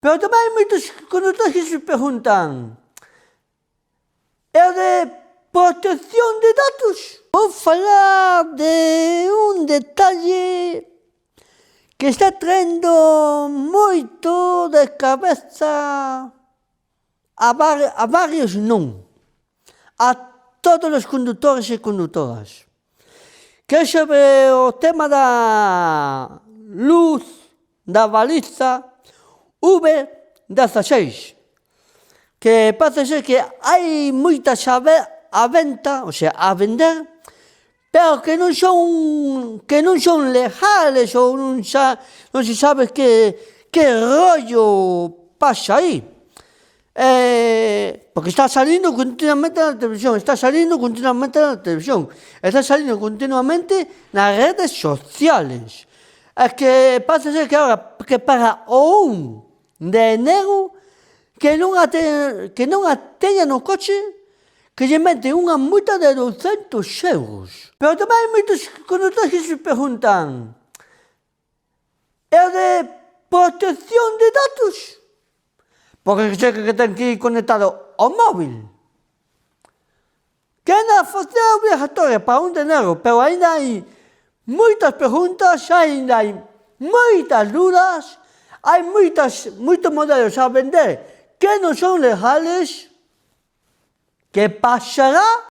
Pero também há muitos condutores que se perguntam: é de proteção de dados? Vou falar de um detalhe que está traindo muito de cabeça a vários não, a todos os condutores e condutoras, que é sobre o tema da luz, da baliza V16, que parece ser que há muita chave à venda, ou seja, a vender, pero que não são legais ou não se sabe que rollo passa aí. Porque está saliendo continuamente na televisión, está saliendo continuamente nas redes sociales. Es que pasa ser que ahora, que para o 1 de enero, que non a teña no coche, que lle meten unha multa de 200 euros. Pero tamén hai moitos condutores que se preguntan: é de protección de datos? Porque sei que ten que ir conectado ao móvil. Que é obligatoria para 1 de enero, pero ainda hai moitas preguntas, ainda hai moitas dudas, hai moitos modelos a vender que non son legales. Que pasará